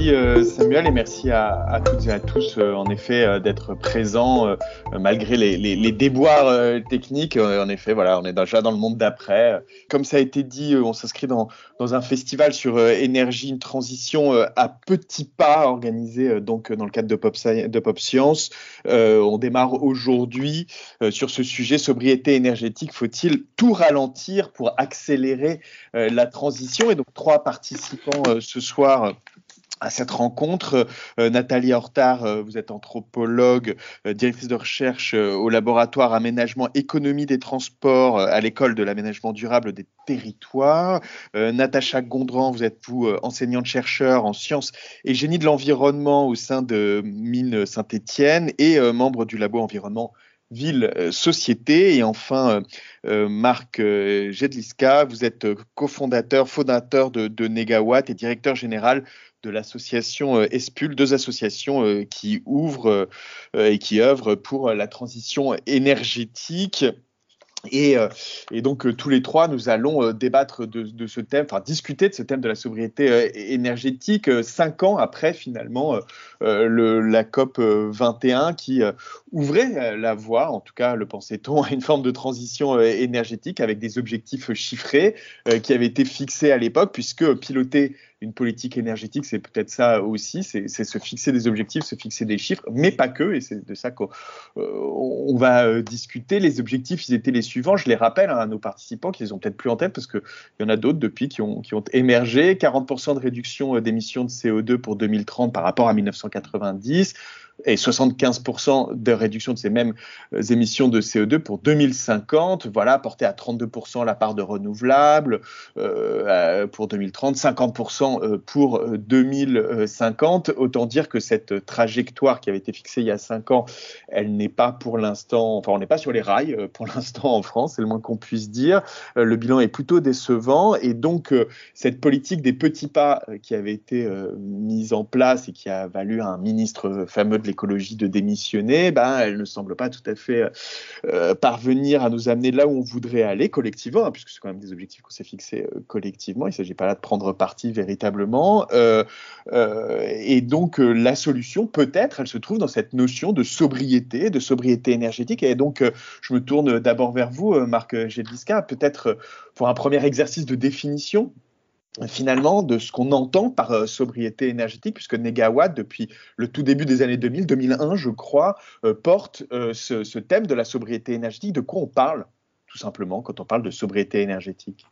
Merci Samuel et merci à toutes et à tous en effet d'être présents malgré les déboires techniques. En effet, voilà, on est déjà dans le monde d'après. Comme ça a été dit, on s'inscrit dans un festival sur énergie, une transition à petits pas organisé donc dans le cadre de Pop Science. On démarre aujourd'hui sur ce sujet, sobriété énergétique. Faut-il tout ralentir pour accélérer la transition? Et donc 3 participants ce soir à cette rencontre. Nathalie Hortard, vous êtes anthropologue, directrice de recherche au laboratoire Aménagement Économie des Transports à l'école de l'aménagement durable des territoires. Natacha Gondran, vous êtes enseignante-chercheur en sciences et génie de l'environnement au sein de Mines Saint-Étienne et membre du labo environnement Ville Société. Et enfin Marc Jedliska, vous êtes fondateur de Negawatt et directeur général de l'association ESPUL, 2 associations qui ouvrent et qui œuvrent pour la transition énergétique. Et donc tous les 3, nous allons débattre de ce thème, enfin discuter de ce thème de la sobriété énergétique 5 ans après finalement la COP 21 qui ouvrait la voie, en tout cas le pensait-on, à une forme de transition énergétique avec des objectifs chiffrés qui avaient été fixés à l'époque, puisque piloter une politique énergétique, c'est peut-être ça aussi, c'est se fixer des objectifs, se fixer des chiffres, mais pas que, et c'est de ça qu'on va discuter. Les objectifs, ils étaient les suivants, je les rappelle à nos participants qui les ont peut-être plus en tête, parce qu'il y en a d'autres depuis qui ont émergé. 40% de réduction d'émissions de CO2 pour 2030 par rapport à 1990, et 75% de réduction de ces mêmes émissions de CO2 pour 2050. Voilà, porté à 32% la part de renouvelables pour 2030, 50% pour 2050. Autant dire que cette trajectoire qui avait été fixée il y a 5 ans, elle n'est pas pour l'instant, enfin on n'est pas sur les rails pour l'instant en France, c'est le moins qu'on puisse dire. Le bilan est plutôt décevant, et donc cette politique des petits pas qui avait été mise en place et qui a valu à un ministre fameux de l'écologie de démissionner, elle ne semble pas tout à fait parvenir à nous amener là où on voudrait aller collectivement, hein, puisque c'est quand même des objectifs qu'on s'est fixés collectivement. Il ne s'agit pas là de prendre parti véritablement. Et donc la solution, peut-être, elle se trouve dans cette notion de sobriété énergétique. Et donc je me tourne d'abord vers vous, Marc Jedliska, peut-être pour un premier exercice de définition finalement de ce qu'on entend par sobriété énergétique, puisque Negawatt, depuis le tout début des années 2000, 2001 je crois, porte ce thème de la sobriété énergétique. De quoi on parle tout simplement quand on parle de sobriété énergétique?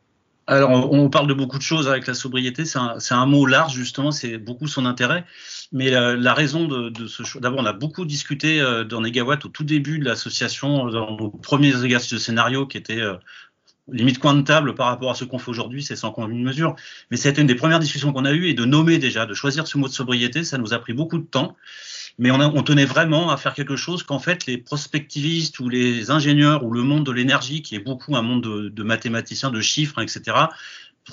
Alors, on parle de beaucoup de choses avec la sobriété, c'est un mot large justement, c'est beaucoup son intérêt, mais la raison de ce choix, d'abord on a beaucoup discuté dans Negawatt au tout début de l'association, dans nos premiers exercices de scénario qui étaient limite coin de table par rapport à ce qu'on fait aujourd'hui, c'est sans commune mesure. Mais c'était une des premières discussions qu'on a eues, et de nommer déjà, de choisir ce mot de sobriété, ça nous a pris beaucoup de temps. Mais on tenait vraiment à faire quelque chose qu'en fait les prospectivistes ou les ingénieurs ou le monde de l'énergie, qui est beaucoup un monde de mathématiciens, de chiffres, etc.,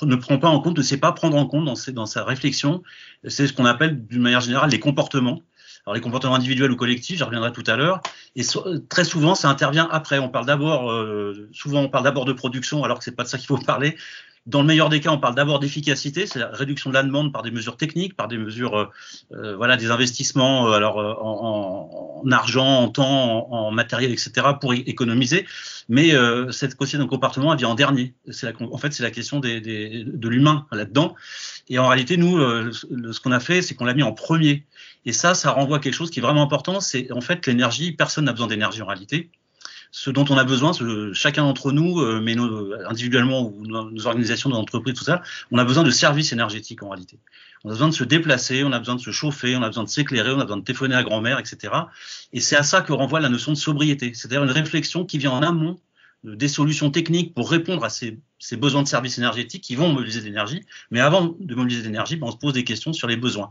ne prend pas en compte, ne sait pas prendre en compte dans sa réflexion. C'est ce qu'on appelle d'une manière générale les comportements. Alors les comportements individuels ou collectifs, j'y reviendrai tout à l'heure, et très souvent ça intervient après. Souvent on parle d'abord de production, alors que c'est pas de ça qu'il faut parler. Dans le meilleur des cas, on parle d'abord d'efficacité, c'est la réduction de la demande par des mesures techniques, par des mesures, des investissements, en argent, en temps, en matériel, etc., pour économiser. Mais cette question de comportement, elle vient en dernier. En fait, c'est la question de l'humain là-dedans. Et en réalité, nous, ce qu'on a fait, c'est qu'on l'a mis en premier. Et ça renvoie à quelque chose qui est vraiment important. C'est en fait l'énergie. Personne n'a besoin d'énergie en réalité. Ce dont on a besoin, chacun d'entre nous, mais individuellement ou nos organisations, nos entreprises, tout ça, on a besoin de services énergétiques en réalité. On a besoin de se déplacer, on a besoin de se chauffer, on a besoin de s'éclairer, on a besoin de téléphoner à grand-mère, etc. Et c'est à ça que renvoie la notion de sobriété. C'est-à-dire une réflexion qui vient en amont des solutions techniques pour répondre à ces besoins de services énergétiques qui vont mobiliser de l'énergie. Mais avant de mobiliser de l'énergie, on se pose des questions sur les besoins.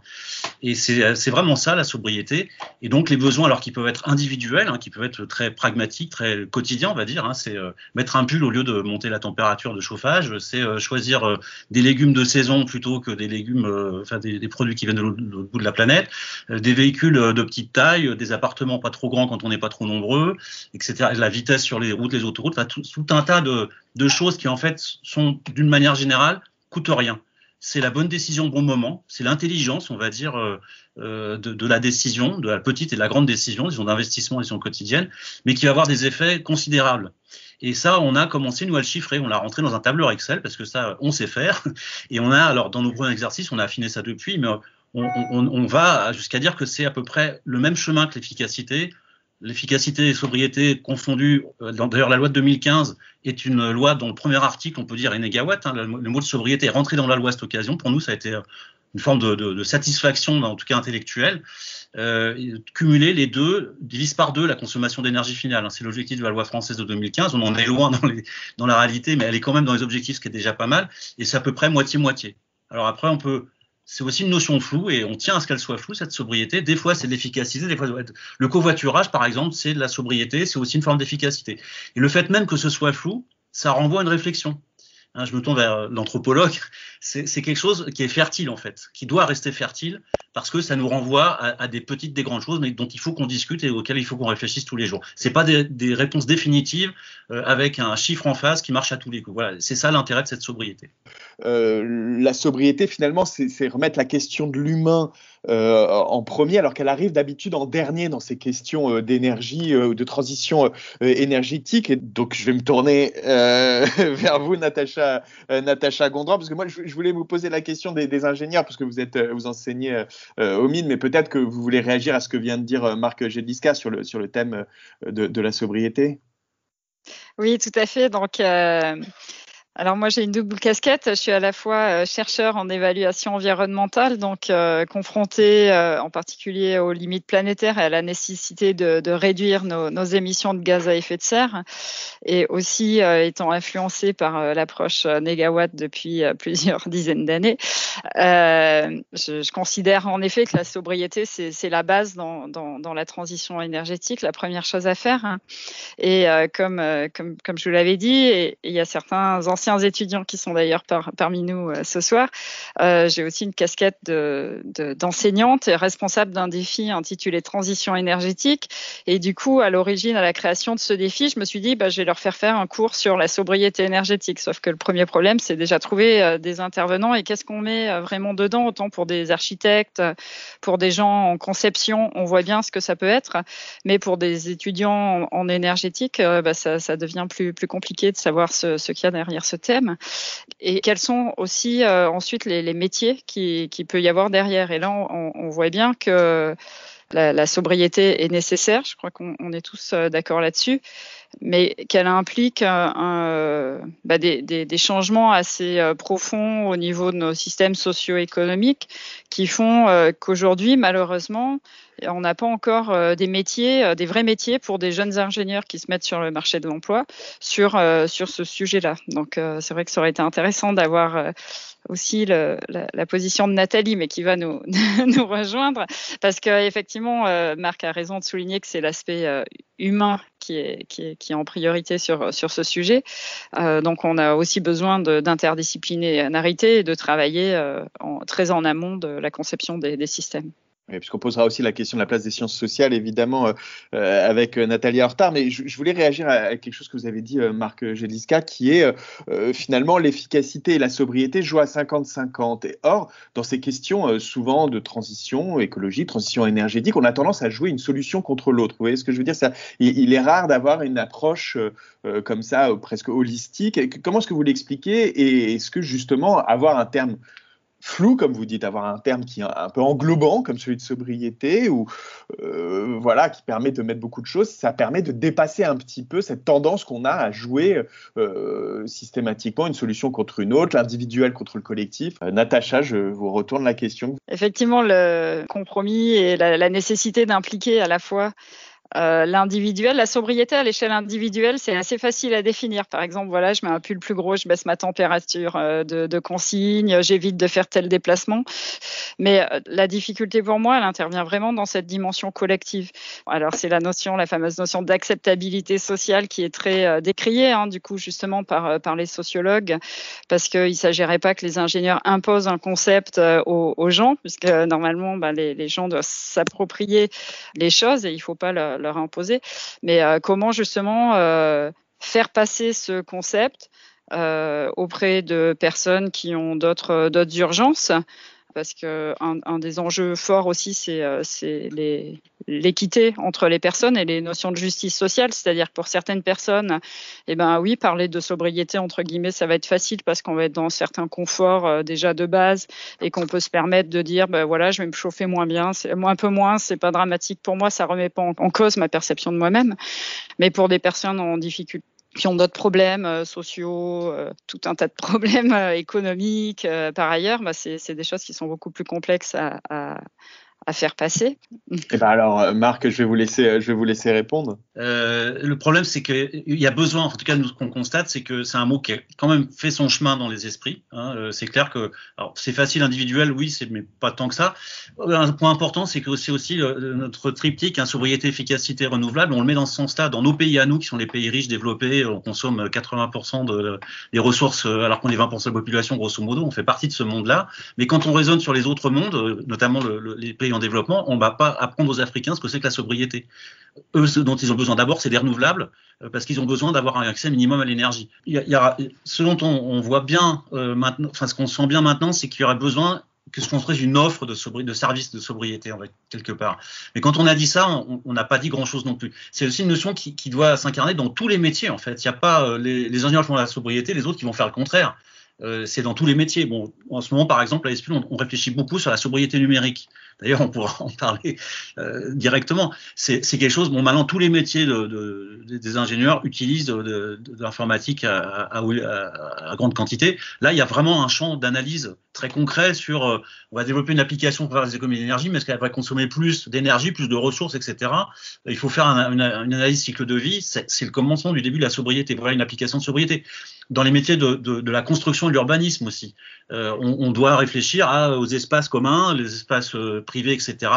Et c'est vraiment ça, la sobriété. Et donc, les besoins, alors qu'ils peuvent être individuels, qui peuvent être très pragmatiques, très quotidiens, on va dire, c'est mettre un pull au lieu de monter la température de chauffage, c'est choisir des légumes de saison plutôt que des légumes, des produits qui viennent de l'autre bout de la planète, des véhicules de petite taille, des appartements pas trop grands quand on n'est pas trop nombreux, etc. La vitesse sur les routes, les autoroutes, tout un tas de choses qui en fait sont d'une manière générale coûtent rien. c'est la bonne décision au bon moment, c'est l'intelligence, on va dire, de la décision, de la petite et de la grande décision, disons d'investissement, disons quotidienne, mais qui va avoir des effets considérables. Et ça, on a commencé, nous, à le chiffrer. On l'a rentré dans un tableur Excel parce que ça, on sait faire. Et on a, alors, dans nos premiers exercices, on a affiné ça depuis, mais on va jusqu'à dire que c'est à peu près le même chemin que l'efficacité. L'efficacité et sobriété confondues. D'ailleurs, la loi de 2015 est une loi dont le premier article, on peut dire, est négawatt. Le mot de sobriété est rentré dans la loi à cette occasion. Pour nous, ça a été une forme de satisfaction, en tout cas intellectuelle. Cumuler les deux divise par deux la consommation d'énergie finale. C'est l'objectif de la loi française de 2015. On en est loin dans la réalité, mais elle est quand même dans les objectifs, ce qui est déjà pas mal. Et c'est à peu près moitié-moitié. Alors après, c'est aussi une notion floue et on tient à ce qu'elle soit floue, cette sobriété. Des fois, c'est de l'efficacité. Des fois, le covoiturage, par exemple, c'est de la sobriété. C'est aussi une forme d'efficacité. Et le fait même que ce soit flou, ça renvoie à une réflexion. Je me tourne vers l'anthropologue, c'est quelque chose qui est fertile en fait, qui doit rester fertile parce que ça nous renvoie à des petites, des grandes choses, mais dont il faut qu'on discute et auxquelles il faut qu'on réfléchisse tous les jours. C'est pas des réponses définitives avec un chiffre en face qui marche à tous les coups. Voilà, c'est ça l'intérêt de cette sobriété. La sobriété finalement, c'est remettre la question de l'humain en premier, alors qu'elle arrive d'habitude en dernier dans ces questions d'énergie ou de transition énergétique. Et donc, je vais me tourner vers vous, Natacha Gondran, parce que moi, je voulais vous poser la question des ingénieurs, parce que vous enseignez au MIN, mais peut-être que vous voulez réagir à ce que vient de dire Marc Jedlińska sur le thème de la sobriété. Oui, tout à fait. Donc, alors moi j'ai une double casquette, je suis à la fois chercheur en évaluation environnementale, donc confrontée en particulier aux limites planétaires et à la nécessité de réduire nos émissions de gaz à effet de serre, et aussi étant influencée par l'approche négawatt depuis plusieurs dizaines d'années. Je considère en effet que la sobriété c'est la base dans la transition énergétique, la première chose à faire, hein. Et comme je vous l'avais dit, et il y a certains anciens étudiants qui sont d'ailleurs parmi nous ce soir, j'ai aussi une casquette d'enseignante et responsable d'un défi intitulé Transition énergétique. Et du coup, à l'origine, à la création de ce défi, je me suis dit, je vais leur faire un cours sur la sobriété énergétique. Sauf que le premier problème, c'est déjà trouver des intervenants et qu'est-ce qu'on met vraiment dedans, autant pour des architectes, pour des gens en conception, on voit bien ce que ça peut être, mais pour des étudiants en énergétique, ça devient plus compliqué de savoir ce qu'il y a derrière ce thème et quels sont aussi ensuite les métiers qui peut y avoir derrière. Et là, on voit bien que la sobriété est nécessaire. Je crois qu'on est tous d'accord là-dessus, mais qu'elle implique des changements assez profonds au niveau de nos systèmes socio-économiques qui font qu'aujourd'hui, malheureusement, on n'a pas encore des vrais métiers pour des jeunes ingénieurs qui se mettent sur le marché de l'emploi sur ce sujet-là. Donc, c'est vrai que ça aurait été intéressant d'avoir aussi la position de Nathalie, mais qui va nous rejoindre, parce qu'effectivement, Marc a raison de souligner que c'est l'aspect humain qui est en priorité sur ce sujet. Donc, on a aussi besoin d'interdisciplinarité et de travailler très en amont de la conception des systèmes. Oui, puisqu'on posera aussi la question de la place des sciences sociales, évidemment, avec Nathalie en retard. Mais je voulais réagir à quelque chose que vous avez dit, Marc Jedlińska, qui est finalement l'efficacité et la sobriété jouent à 50-50. Et or, dans ces questions souvent de transition écologique, transition énergétique, on a tendance à jouer une solution contre l'autre. Vous voyez ce que je veux dire? Il est rare d'avoir une approche comme ça, presque holistique. Comment est-ce que vous l'expliquez? Et est-ce que justement, avoir un terme flou, comme vous dites, avoir un terme qui est un peu englobant, comme celui de sobriété, ou qui permet de mettre beaucoup de choses, ça permet de dépasser un petit peu cette tendance qu'on a à jouer systématiquement une solution contre une autre, l'individuel contre le collectif. Natacha, je vous retourne la question. Effectivement, le compromis et la nécessité d'impliquer à la fois l'individuel, la sobriété à l'échelle individuelle, c'est assez facile à définir. Par exemple, voilà, je mets un pull plus gros, je baisse ma température de consigne, j'évite de faire tel déplacement. Mais la difficulté pour moi, elle intervient vraiment dans cette dimension collective. Alors, c'est la fameuse notion d'acceptabilité sociale qui est très décriée, du coup, justement, par les sociologues, parce qu'il ne s'agirait pas que les ingénieurs imposent un concept aux gens, puisque normalement, les gens doivent s'approprier les choses et il ne faut pas leur imposer. Mais comment, justement, faire passer ce concept auprès de personnes qui ont d'autres urgences. Parce que un des enjeux forts aussi, c'est l'équité entre les personnes et les notions de justice sociale. C'est-à-dire que pour certaines personnes, oui, parler de sobriété, entre guillemets, ça va être facile parce qu'on va être dans certains conforts déjà de base et qu'on peut se permettre de dire, voilà, je vais me chauffer moins bien, un peu moins, c'est pas dramatique pour moi, ça remet pas en cause ma perception de moi-même. Mais pour des personnes en difficulté, qui ont d'autres problèmes sociaux, tout un tas de problèmes économiques par ailleurs, c'est des choses qui sont beaucoup plus complexes à faire passer. Et alors, Marc, je vais vous laisser répondre. Le problème, c'est qu'il y a besoin, en tout cas, nous, ce qu'on constate, c'est que c'est un mot qui a quand même fait son chemin dans les esprits. C'est clair que, alors, c'est facile individuel, oui, mais pas tant que ça. Un point important, c'est que c'est aussi notre triptyque, sobriété, efficacité, renouvelable. On le met dans ce sens-là. Dans nos pays à nous, qui sont les pays riches, développés, on consomme 80% des ressources, alors qu'on est 20% de la population, grosso modo. On fait partie de ce monde-là. Mais quand on raisonne sur les autres mondes, notamment les pays en développement, on ne va pas apprendre aux Africains ce que c'est que la sobriété. Eux, ce dont ils ont besoin d'abord, c'est des renouvelables, parce qu'ils ont besoin d'avoir un accès minimum à l'énergie. Ce dont on voit bien maintenant, ce qu'on sent bien maintenant, c'est qu'il y aura besoin que se construise une offre de services de sobriété, en fait, quelque part. Mais quand on a dit ça, on n'a pas dit grand-chose non plus. C'est aussi une notion qui doit s'incarner dans tous les métiers, en fait. Il n'y a pas les ingénieurs qui font la sobriété, les autres qui vont faire le contraire. C'est dans tous les métiers. Bon, en ce moment, par exemple, à l'ESPUL, on réfléchit beaucoup sur la sobriété numérique. D'ailleurs, on pourra en parler directement. C'est quelque chose. Bon, maintenant, tous les métiers des ingénieurs utilisent de l'informatique à grande quantité. Là, il y a vraiment un champ d'analyse très concret sur. On va développer une application pour faire des économies d'énergie, mais est-ce qu'elle va consommer plus d'énergie, plus de ressources, etc. Il faut faire une analyse cycle de vie. C'est le commencement du début de la sobriété. Voilà une application de sobriété. Dans les métiers de la construction et de l'urbanisme aussi, on doit réfléchir aux espaces communs, les espaces privés, etc.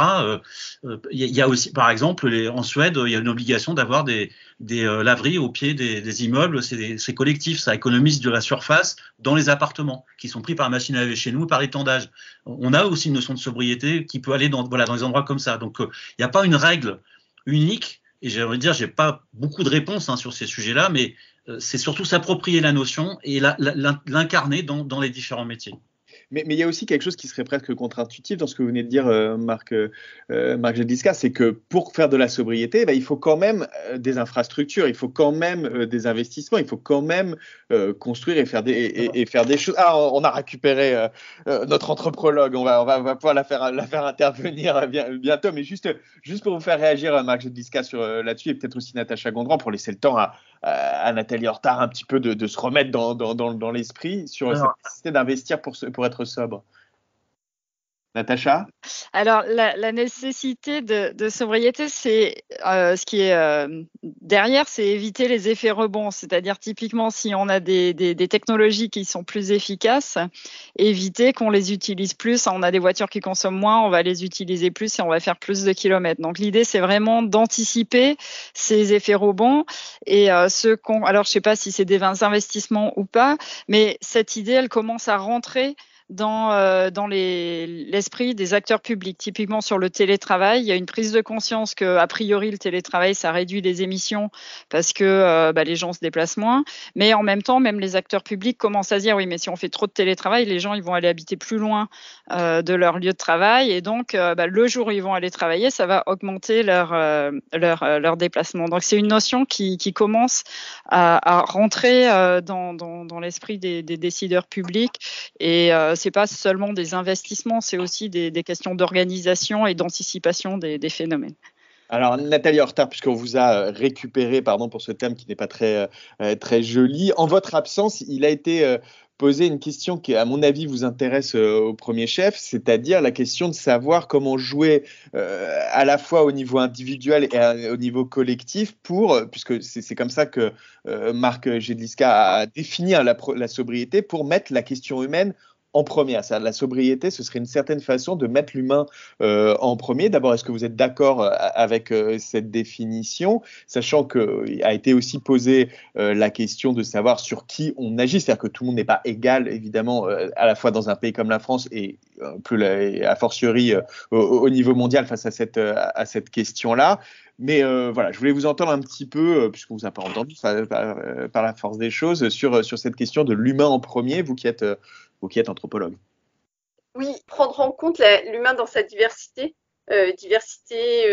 Il y a aussi, par exemple, en Suède, il y a une obligation d'avoir des laveries au pied des immeubles. C'est collectif, ça économise de la surface dans les appartements qui sont pris par la machine à laver chez nous, par l'étendage. On a aussi une notion de sobriété qui peut aller dans des endroits comme ça. Donc, il n'y a pas une règle unique. Et j'ai envie de dire, j'ai pas beaucoup de réponses sur ces sujets-là, mais c'est surtout s'approprier la notion et l'incarner dans les différents métiers. Mais il y a aussi quelque chose qui serait presque contre-intuitif dans ce que vous venez de dire, Marc Jedlińska, c'est que pour faire de la sobriété, il faut quand même des infrastructures, il faut quand même des investissements, il faut quand même construire et faire des choses. Ah, on a récupéré notre anthropologue, on va pouvoir la faire intervenir bientôt, mais juste pour vous faire réagir, Marc Jedlińska, là-dessus, et peut-être aussi Natacha Gondran, pour laisser le temps à Nathalie Hortard un petit peu de se remettre dans l'esprit sur cette nécessité d'investir pour être sobre. Natacha ? Alors, la nécessité de sobriété, c'est ce qui est derrière, c'est éviter les effets rebonds. C'est-à-dire, typiquement, si on a des technologies qui sont plus efficaces, éviter qu'on les utilise plus. On a des voitures qui consomment moins, on va les utiliser plus et on va faire plus de kilomètres. Donc, l'idée, c'est vraiment d'anticiper ces effets rebonds. Et alors, je sais pas si c'est des investissements ou pas, mais cette idée, elle commence à rentrer dans l'esprit des acteurs publics. Typiquement sur le télétravail, il y a une prise de conscience que, a priori, le télétravail, ça réduit les émissions parce que les gens se déplacent moins. Mais en même temps, même les acteurs publics commencent à se dire, oui, mais si on fait trop de télétravail, les gens, ils vont aller habiter plus loin de leur lieu de travail. Et donc, le jour où ils vont aller travailler, ça va augmenter leur déplacement. Donc, c'est une notion qui commence à rentrer dans l'esprit des décideurs publics. Et c'est pas seulement des investissements, c'est aussi des questions d'organisation et d'anticipation des phénomènes. Alors, Nathalie Hortard, puisqu'on vous a récupéré, pardon pour ce thème qui n'est pas très joli, en votre absence, il a été poser une question qui, à mon avis, vous intéresse au premier chef, c'est-à-dire la question de savoir comment jouer à la fois au niveau individuel et au niveau collectif puisque c'est comme ça que Marc Jedlińska a défini la sobriété, pour mettre la question humaine en premier. La sobriété, ce serait une certaine façon de mettre l'humain en premier. D'abord, est-ce que vous êtes d'accord avec cette définition, sachant qu'il a été aussi posé la question de savoir sur qui on agit, c'est-à-dire que tout le monde n'est pas égal, évidemment, à la fois dans un pays comme la France et plus a fortiori au niveau mondial face à cette question-là. Mais voilà, je voulais vous entendre un petit peu, puisqu'on vous a pas entendu par la force des choses, sur cette question de l'humain en premier, vous qui êtes anthropologue. Oui, prendre en compte l'humain dans sa diversité. Diversité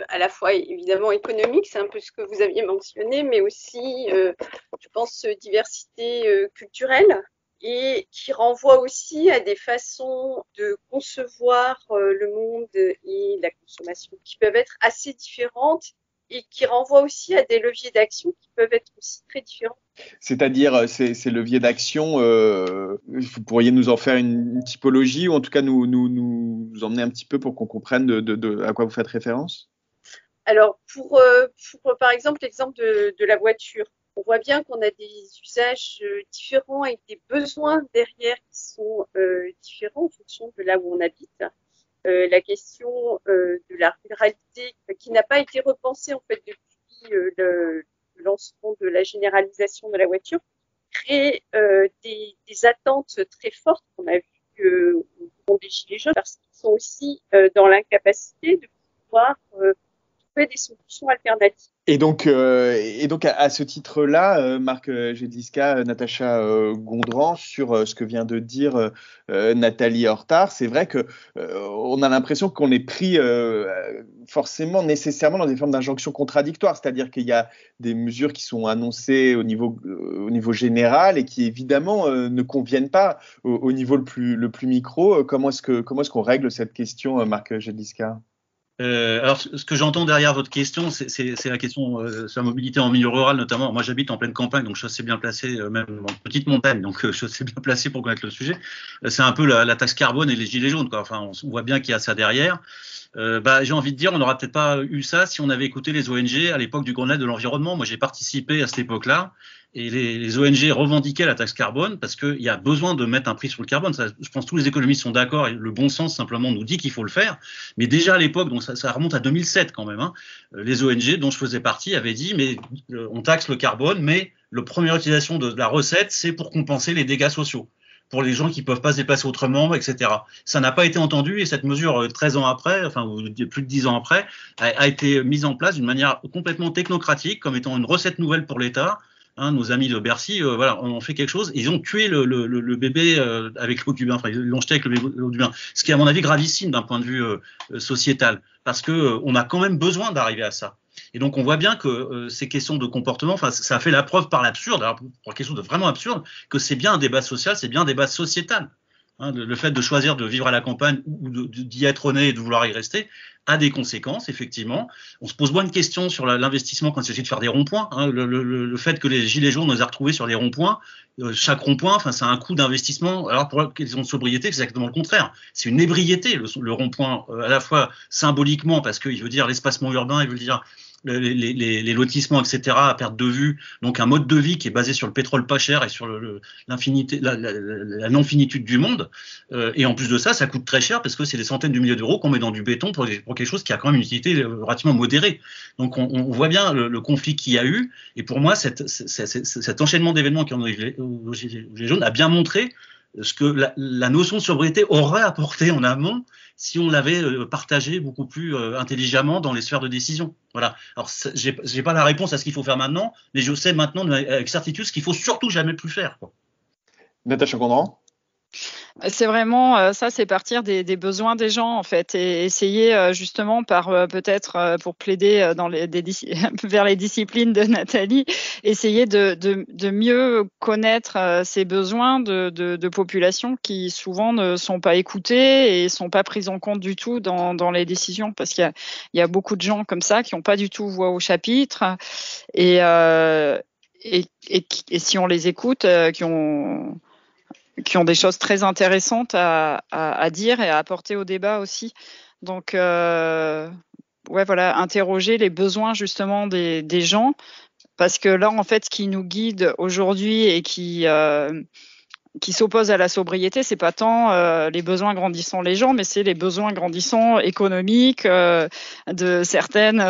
à la fois évidemment économique, c'est un peu ce que vous aviez mentionné, mais aussi, je pense, diversité culturelle, et qui renvoie aussi à des façons de concevoir le monde et la consommation qui peuvent être assez différentes, et qui renvoient aussi à des leviers d'action qui peuvent être aussi très différents. C'est-à-dire ces leviers d'action, vous pourriez nous en faire une typologie, ou en tout cas nous emmener un petit peu pour qu'on comprenne de à quoi vous faites référence? Alors, pour par exemple l'exemple de la voiture, on voit bien qu'on a des usages différents et des besoins derrière qui sont différents en fonction de là où on habite. La question de la ruralité qui n'a pas été repensée en fait depuis le lancement de la généralisation de la voiture crée des attentes très fortes qu'on a vues au moment des Gilets jaunes, parce qu'ils sont aussi dans l'incapacité de pouvoir trouver des solutions alternatives. Et donc à ce titre-là, Marc Jedliska, Natacha Gondran, sur ce que vient de dire Nathalie Hortard, c'est vrai que on a l'impression qu'on est pris forcément, nécessairement dans des formes d'injonctions contradictoires, c'est-à-dire qu'il y a des mesures qui sont annoncées au niveau général et qui évidemment ne conviennent pas au niveau le plus micro. Comment est-ce qu'on règle cette question, Marc Jedliska? Alors, ce que j'entends derrière votre question, c'est la question sur la mobilité en milieu rural, notamment. Moi, j'habite en pleine campagne, donc je suis assez bien placé, même en petite montagne, donc je suis assez bien placé pour connaître le sujet. C'est un peu la taxe carbone et les gilets jaunes, quoi. Enfin, on voit bien qu'il y a ça derrière. J'ai envie de dire, on n'aurait peut-être pas eu ça si on avait écouté les ONG à l'époque du Grenelle de l'environnement. Moi, j'ai participé à cette époque-là, et les ONG revendiquaient la taxe carbone parce qu'il y a besoin de mettre un prix sur le carbone. Ça, je pense que tous les économistes sont d'accord, et le bon sens simplement nous dit qu'il faut le faire. Mais déjà à l'époque, donc ça remonte à 2007 quand même, hein, les ONG dont je faisais partie avaient dit, mais on taxe le carbone, mais la première utilisation de la recette, c'est pour compenser les dégâts sociaux, pour les gens qui peuvent pas se déplacer autrement, etc. Ça n'a pas été entendu, et cette mesure, 13 ans après, enfin plus de 10 ans après, a été mise en place d'une manière complètement technocratique, comme étant une recette nouvelle pour l'État. Hein, nos amis de Bercy, voilà, on fait quelque chose. Ils ont tué le bébé avec l'eau du bain. Enfin, ils l'ont jeté avec l'eau du bain. Ce qui est à mon avis gravissime d'un point de vue sociétal, parce que on a quand même besoin d'arriver à ça. Et donc on voit bien que ces questions de comportement, enfin ça a fait la preuve par l'absurde, alors pour quelque chose de vraiment absurde, que c'est bien un débat social, c'est bien un débat sociétal. Hein, le fait de choisir de vivre à la campagne ou d'y être né et de vouloir y rester a des conséquences, effectivement. On se pose moins de questions sur l'investissement quand il s'agit de faire des ronds-points. Hein. Le fait que les gilets jaunes nous aient retrouvés sur les ronds-points, chaque rond-point, enfin, c'est un coût d'investissement. Alors pour la question de sobriété, c'est exactement le contraire. C'est une ébriété, le rond-point, à la fois symboliquement, parce qu'il veut dire l'espacement urbain, il veut dire les lotissements, etc., à perte de vue. Donc un mode de vie qui est basé sur le pétrole pas cher et sur l'infinité, la non-finitude du monde. Et en plus de ça, ça coûte très cher parce que c'est des centaines de milliers d'euros qu'on met dans du béton pour quelque chose qui a quand même une utilité relativement modérée. Donc on voit bien le conflit qu'il y a eu. Et pour moi, cet enchaînement d'événements qui ont eu aux Gilets jaunes a bien montré ce que la notion de sobriété aurait apporté en amont si on l'avait partagé beaucoup plus intelligemment dans les sphères de décision. Voilà. Alors, j'ai pas la réponse à ce qu'il faut faire maintenant, mais je sais maintenant avec certitude ce qu'il faut surtout jamais plus faire, quoi. Natacha Gondran? C'est vraiment ça, c'est partir des besoins des gens en fait, et essayer justement par peut-être pour plaider vers les disciplines de Nathalie, essayer de mieux connaître ces besoins de populations qui souvent ne sont pas écoutées et sont pas prises en compte du tout dans les décisions, parce qu'il y a beaucoup de gens comme ça qui n'ont pas du tout voix au chapitre, et si on les écoute, qui ont des choses très intéressantes à dire et à apporter au débat aussi. Donc, voilà, interroger les besoins justement des gens, parce que là, en fait, ce qui nous guide aujourd'hui et qui qui s'oppose à la sobriété, c'est pas tant les besoins grandissants des gens, mais c'est les besoins grandissants économiques de certaines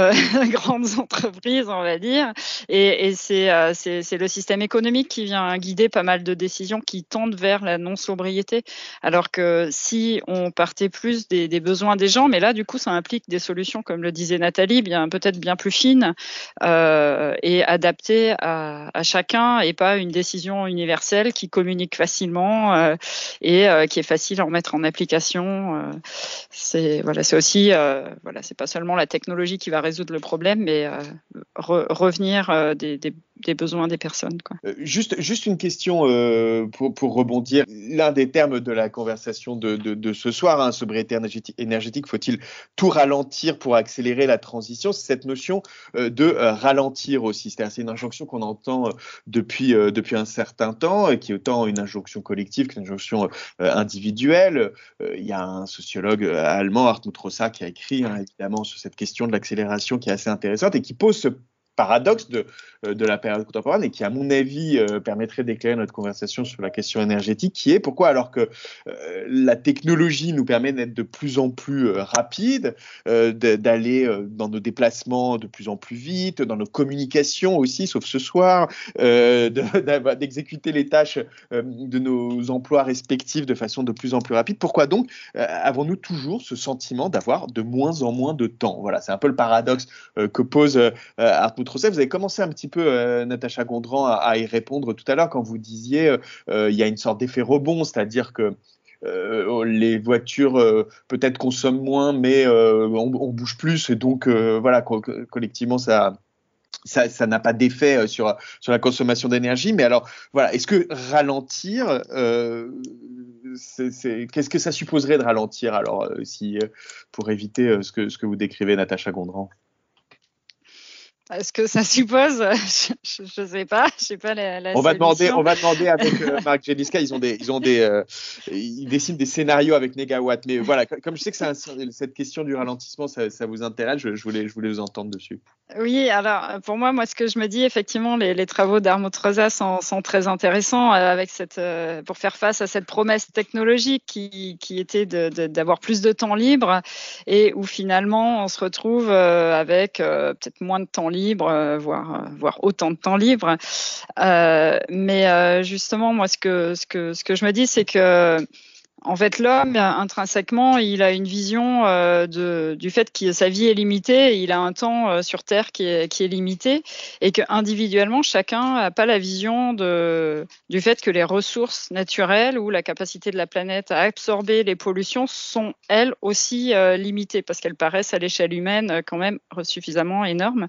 grandes entreprises, on va dire. Et c'est le système économique qui vient guider pas mal de décisions qui tendent vers la non-sobriété. Alors que si on partait plus des besoins des gens, mais là, du coup, ça implique des solutions, comme le disait Nathalie, peut-être bien plus fines et adaptées à chacun, et pas une décision universelle qui communique facilement et qui est facile à remettre en application. C'est aussi, c'est pas seulement la technologie qui va résoudre le problème, mais revenir des besoins des personnes, quoi. Juste une question pour rebondir. L'un des termes de la conversation de ce soir, sobriété énergétique, faut-il tout ralentir pour accélérer la transition? C'est cette notion de ralentir aussi. C'est une injonction qu'on entend depuis un certain temps, qui est autant une injonction collective qu'une injonction individuelle. Il y a un sociologue allemand, Hartmut Rosa, qui a écrit évidemment sur cette question de l'accélération, qui est assez intéressante et qui pose ce paradoxe de la période contemporaine, et qui, à mon avis, permettrait d'éclairer notre conversation sur la question énergétique, qui est pourquoi, alors que la technologie nous permet d'être de plus en plus rapide, d'aller dans nos déplacements de plus en plus vite, dans nos communications aussi, sauf ce soir, d'exécuter les tâches de nos emplois respectifs de façon de plus en plus rapide, pourquoi donc avons-nous toujours ce sentiment d'avoir de moins en moins de temps? Voilà, c'est un peu le paradoxe que pose Hartmut Rosa. Vous avez commencé un petit peu, Natacha Gondran, à y répondre tout à l'heure quand vous disiez il y a une sorte d'effet rebond, c'est-à-dire que les voitures peut-être consomment moins, mais on bouge plus, et donc collectivement ça n'a pas d'effet sur la consommation d'énergie. Mais alors, voilà, est-ce que ralentir, qu'est-ce que ça supposerait de ralentir, alors, pour éviter ce que vous décrivez, Natacha Gondran? Est-ce que ça suppose? Je sais pas. Je sais pas la on va solution. demander avec Marc Jeliska. Ils dessinent des scénarios avec Negawatt. Mais voilà, comme je sais que cette question du ralentissement, ça vous intéresse, je voulais vous entendre dessus. Oui, alors pour moi, ce que je me dis, effectivement, les travaux d'Hartmut Rosa sont très intéressants pour faire face à cette promesse technologique qui était d'avoir plus de temps libre, et où finalement on se retrouve avec peut-être moins de temps libre, voire autant de temps libre. Mais justement, moi, ce que je me dis, c'est que en fait, l'homme, intrinsèquement, il a une vision du fait que sa vie est limitée, il a un temps sur Terre qui est limité, et que individuellement, chacun n'a pas la vision du fait que les ressources naturelles ou la capacité de la planète à absorber les pollutions sont, elles aussi, limitées, parce qu'elles paraissent à l'échelle humaine quand même suffisamment énormes,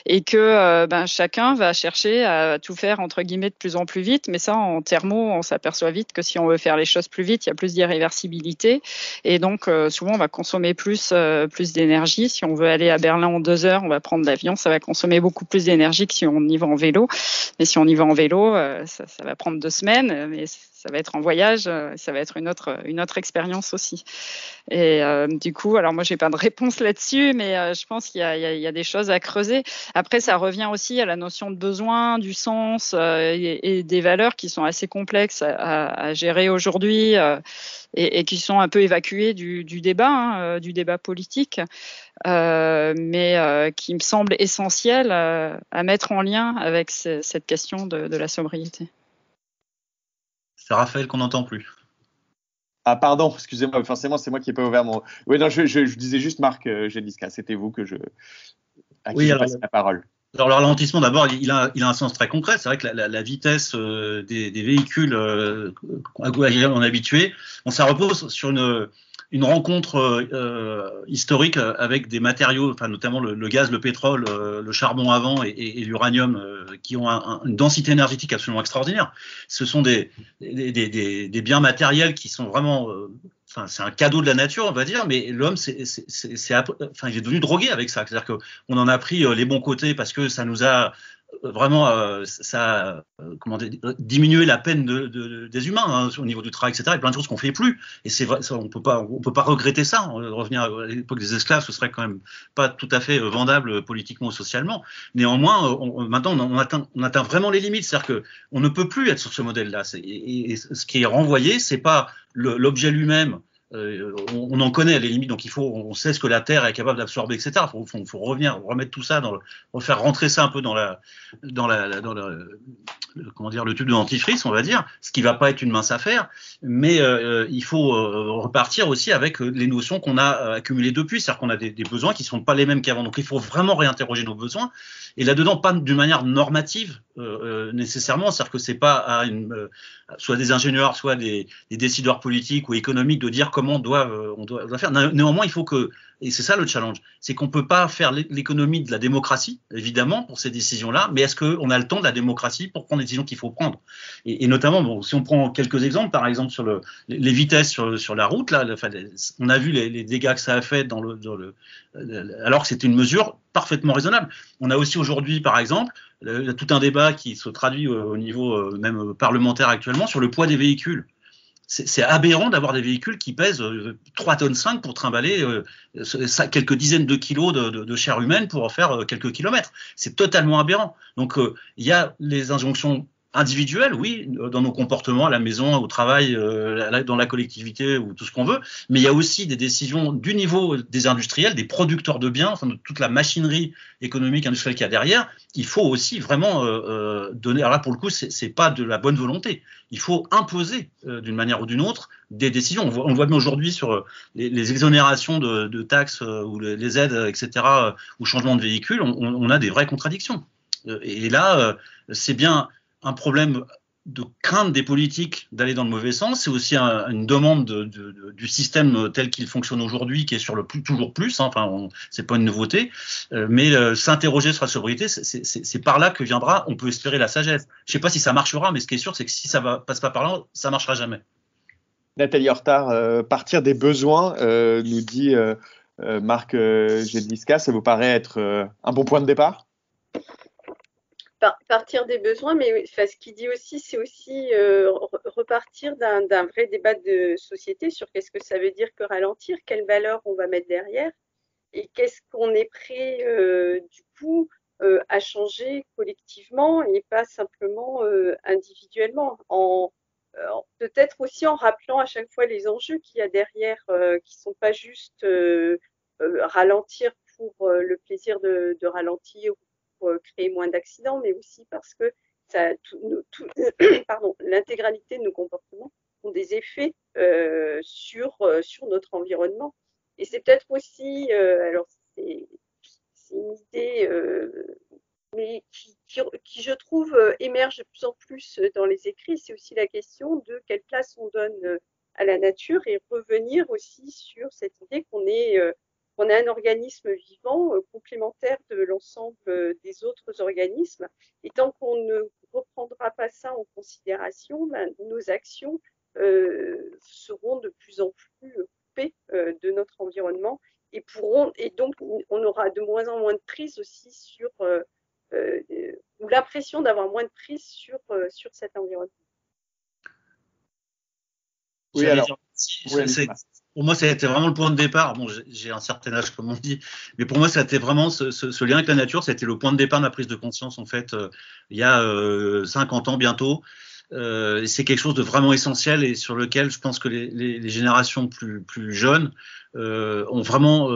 et que chacun va chercher à tout faire, entre guillemets, de plus en plus vite. Mais ça, en thermo, on s'aperçoit vite que si on veut faire les choses plus vite, il y a plus d'irréversibilité, et donc souvent on va consommer plus d'énergie. Si on veut aller à Berlin en 2 heures, on va prendre l'avion, ça va consommer beaucoup plus d'énergie que si on y va en vélo. Mais si on y va en vélo, ça va prendre 2 semaines, mais ça va être en voyage, ça va être une autre expérience aussi. Et du coup, alors moi j'ai pas de réponse là-dessus, mais je pense qu'il y a des choses à creuser. Après, ça revient aussi à la notion de besoin, du sens et des valeurs qui sont assez complexes à gérer aujourd'hui, et qui sont un peu évacuées du débat, du débat politique, mais qui me semble essentiel à mettre en lien avec cette question de la sobriété. C'est Raphaël qu'on n'entend plus. Ah pardon, excusez-moi, forcément c'est moi qui n'ai pas ouvert mon... Oui, non, je disais juste Marc Jeliska, c'était vous à qui je passe la parole. Alors le ralentissement, d'abord, il a un sens très concret. C'est vrai que la vitesse des véhicules à quoi on est habitué, ça repose sur une rencontre historique avec des matériaux, enfin notamment le gaz, le pétrole, le charbon avant et l'uranium, qui ont une densité énergétique absolument extraordinaire. Ce sont des biens matériels qui sont vraiment c'est un cadeau de la nature, on va dire, mais l'homme, il est devenu drogué avec ça. C'est-à-dire qu'on en a pris les bons côtés parce que ça nous a vraiment comment dire, diminuer la peine des humains hein, au niveau du travail, etc. Il y a plein de choses qu'on fait plus. Et c'est vrai, ça, on peut pas regretter ça. Revenir à l'époque des esclaves, ce serait quand même pas tout à fait vendable politiquement ou socialement. Néanmoins, maintenant, on atteint vraiment les limites. C'est-à-dire que on ne peut plus être sur ce modèle-là. Et ce qui est renvoyé, c'est pas l'objet lui-même. On en connaît les limites, donc on sait ce que la Terre est capable d'absorber, etc. Il faut remettre tout ça, refaire rentrer ça un peu dans comment dire, le tube de dentifrice, on va dire, ce qui va pas être une mince affaire, mais il faut repartir aussi avec les notions qu'on a accumulées depuis, c'est-à-dire qu'on a des besoins qui sont pas les mêmes qu'avant, donc il faut vraiment réinterroger nos besoins, et là-dedans pas d'une manière normative nécessairement, c'est-à-dire que c'est pas à soit des ingénieurs, soit des décideurs politiques ou économiques de dire comment on doit faire. Néanmoins, il faut que, et c'est ça le challenge, c'est qu'on peut pas faire l'économie de la démocratie, évidemment, pour ces décisions-là, mais est-ce qu'on a le temps de la démocratie pour prendre les décisions qu'il faut prendre? Et notamment, bon, si on prend quelques exemples, par exemple sur les vitesses sur la route, là, on a vu les dégâts que ça a fait alors que c'était une mesure parfaitement raisonnable. On a aussi aujourd'hui, par exemple, tout un débat qui se traduit au niveau même parlementaire actuellement sur le poids des véhicules. C'est aberrant d'avoir des véhicules qui pèsent 3,5 tonnes pour trimballer quelques dizaines de kilos de chair humaine pour en faire quelques kilomètres. C'est totalement aberrant. Donc, il y a les injonctions individuelles, oui, dans nos comportements, à la maison, au travail, dans la collectivité ou tout ce qu'on veut, mais il y a aussi des décisions du niveau des industriels, des producteurs de biens, enfin de toute la machinerie économique industrielle qu'il y a derrière. Il faut aussi vraiment donner. Alors là, pour le coup, c'est pas de la bonne volonté. Il faut imposer d'une manière ou d'une autre des décisions. On le voit bien aujourd'hui sur les exonérations de taxes ou les aides, etc., ou changement de véhicule. On a des vraies contradictions. Et là, c'est bien un problème de crainte des politiques d'aller dans le mauvais sens, c'est aussi une demande du système tel qu'il fonctionne aujourd'hui, qui est sur le toujours plus, hein, enfin, c'est pas une nouveauté, mais s'interroger sur la sobriété, c'est par là que viendra, on peut espérer la sagesse. Je sais pas si ça marchera, mais ce qui est sûr, c'est que si ça passe pas par là, ça marchera jamais. Nathalie Hortard, partir des besoins, nous dit Marc Jedliska, ça vous paraît être un bon point de départ? Partir des besoins, mais ce qu'il dit aussi, c'est aussi repartir d'un vrai débat de société sur qu'est-ce que ça veut dire que ralentir, quelles valeurs on va mettre derrière et qu'est-ce qu'on est prêt du coup à changer collectivement et pas simplement individuellement, peut-être aussi en rappelant à chaque fois les enjeux qu'il y a derrière, qui sont pas juste ralentir pour le plaisir de ralentir, pour créer moins d'accidents, mais aussi parce que l'intégralité de nos comportements ont des effets sur notre environnement. Et c'est peut-être aussi, alors c'est une idée, mais qui, je trouve, émerge de plus en plus dans les écrits, c'est aussi la question de quelle place on donne à la nature et revenir aussi sur cette idée qu'on est un organisme vivant complémentaire de l'ensemble des autres organismes. Et tant qu'on ne reprendra pas ça en considération, nos actions seront de plus en plus coupées de notre environnement et donc on aura de moins en moins de prise aussi sur ou l'impression d'avoir moins de prise sur cet environnement. Oui, alors. Pour moi, ça a été vraiment le point de départ. Bon, j'ai un certain âge, comme on dit, mais pour moi, ça a été vraiment ce lien avec la nature. Ça a été le point de départ de ma prise de conscience, en fait, il y a 50 ans bientôt. C'est quelque chose de vraiment essentiel et sur lequel je pense que les générations plus jeunes ont vraiment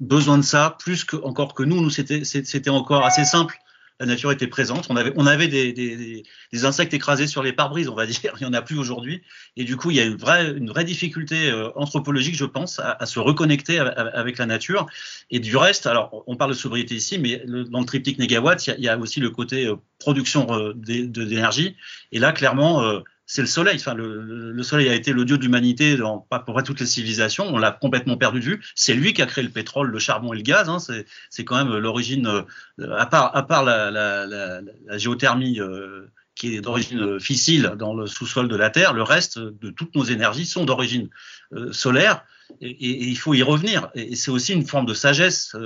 besoin de ça, plus encore que nous. Nous, c'était encore assez simple. La nature était présente. On avait des insectes écrasés sur les pare-brises, on va dire. Il n'y en a plus aujourd'hui. Et du coup, il y a une vraie difficulté anthropologique, je pense, à se reconnecter avec la nature. Et du reste, alors, on parle de sobriété ici, mais dans le triptyque négawatt, il y a aussi le côté production d'énergie. Et là, clairement, c'est le soleil. Enfin, le soleil a été le dieu de l'humanité dans à peu près toutes les civilisations. On l'a complètement perdu de vue. C'est lui qui a créé le pétrole, le charbon et le gaz. Hein. C'est quand même l'origine, à part la géothermie qui est d'origine fissile dans le sous-sol de la Terre. Le reste de toutes nos énergies sont d'origine solaire. Et il faut y revenir. Et c'est aussi une forme de sagesse,